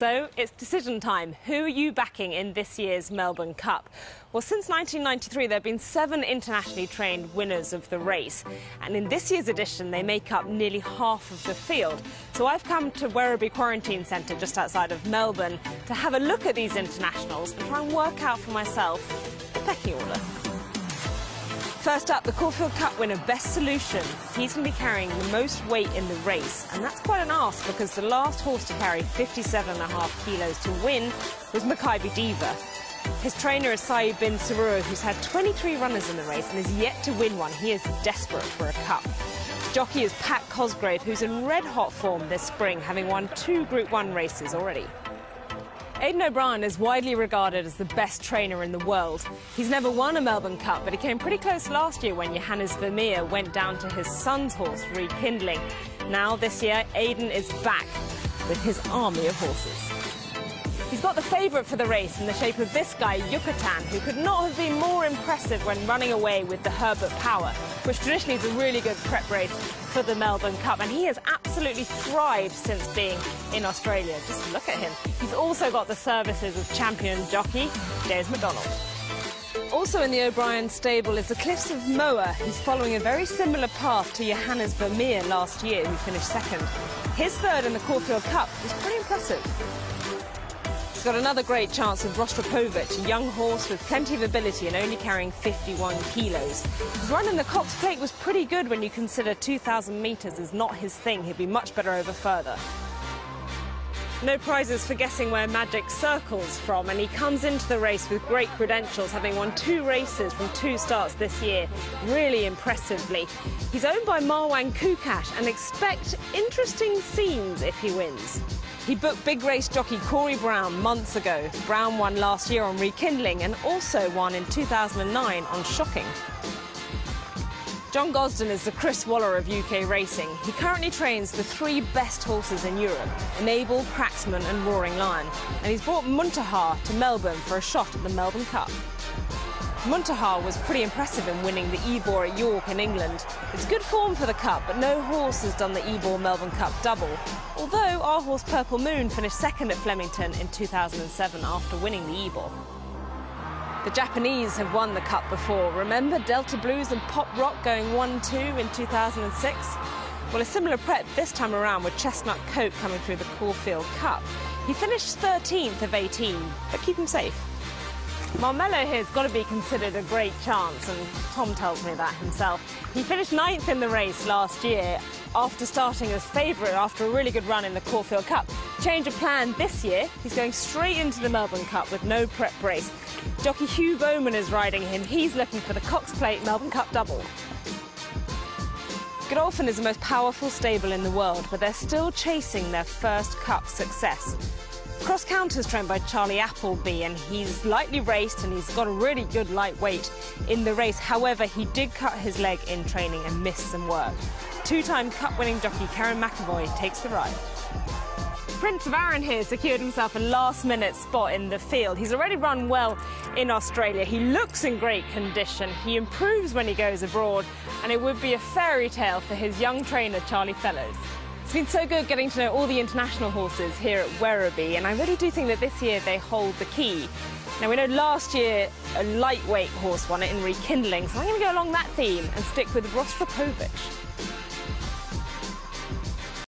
So it's decision time. Who are you backing in this year's Melbourne Cup? Well, since 1993, there have been 7 internationally trained winners of the race. And in this year's edition, they make up nearly half of the field. So I've come to Werribee Quarantine Centre, just outside of Melbourne, to have a look at these internationals and try and work out for myself the pecking order. First up, the Caulfield Cup winner, Best Solution. He's going to be carrying the most weight in the race, and that's quite an ask because the last horse to carry 57.5 kilos to win was Makybe Diva. His trainer is Saeed bin Sarur, who's had 23 runners in the race and is yet to win one. He is desperate for a cup. Jockey is Pat Cosgrave, who's in red-hot form this spring, having won 2 Group 1 races already. Aiden O'Brien is widely regarded as the best trainer in the world. He's never won a Melbourne Cup, but he came pretty close last year when Johannes Vermeer went down to his son's horse, Rekindling. Now, this year, Aiden is back with his army of horses. He's got the favourite for the race in the shape of this guy, Yucatan, who could not have been more impressive when running away with the Herbert Power, which traditionally is a really good prep race for the Melbourne Cup. And he has absolutely thrived since being in Australia. Just look at him. He's also got the services of champion jockey James McDonald. Also in the O'Brien stable is the Cliffs of Moher, who's following a very similar path to Johannes Vermeer last year, who finished second. His third in the Caulfield Cup was pretty impressive. He's got another great chance with Rostropovich, a young horse with plenty of ability and only carrying 51 kilos. His run in the Cox Plate was pretty good when you consider 2,000 metres is not his thing. He'd be much better over further. No prizes for guessing where Magic Circle's from, and he comes into the race with great credentials, having won 2 races from 2 starts this year, really impressively. He's owned by Marwan Kukash, and expect interesting scenes if he wins. He booked big race jockey Corey Brown months ago. Brown won last year on Rekindling and also won in 2009 on Shocking. Jon Gosselin is the Chris Waller of UK racing. He currently trains the 3 best horses in Europe, Enable, Cracksman and Roaring Lion. And he's brought Muntaha to Melbourne for a shot at the Melbourne Cup. Muntaha was pretty impressive in winning the Ebor at York in England. It's good form for the Cup, but no horse has done the Ebor Melbourne Cup double. Although our horse Purple Moon finished second at Flemington in 2007 after winning the Ebor. The Japanese have won the Cup before. Remember Delta Blues and Pop Rock going 1-2 in 2006? Well, a similar prep this time around with Chestnut Coat coming through the Caulfield Cup. He finished 13th of 18, but keep him safe. Marmello here's got to be considered a great chance, and Tom tells me that himself. He finished 9th in the race last year after starting as favourite after a really good run in the Caulfield Cup. Change of plan this year, he's going straight into the Melbourne Cup with no prep race. Jockey Hugh Bowman is riding him. He's looking for the Cox Plate Melbourne Cup double. Godolphin is the most powerful stable in the world, but they're still chasing their first Cup success. Cross Counter's trained by Charlie Appleby, and he's lightly raced and he's got a really good lightweight in the race. However, he did cut his leg in training and missed some work. 2-time Cup-winning jockey Karen McAvoy takes the ride. Prince of Arran here secured himself a last-minute spot in the field. He's already run well in Australia. He looks in great condition. He improves when he goes abroad, and it would be a fairy tale for his young trainer, Charlie Fellows. It's been so good getting to know all the international horses here at Werribee, and I really do think that this year they hold the key. Now, we know last year a lightweight horse won it in Rekindling, so I'm going to go along that theme and stick with Rostropovich.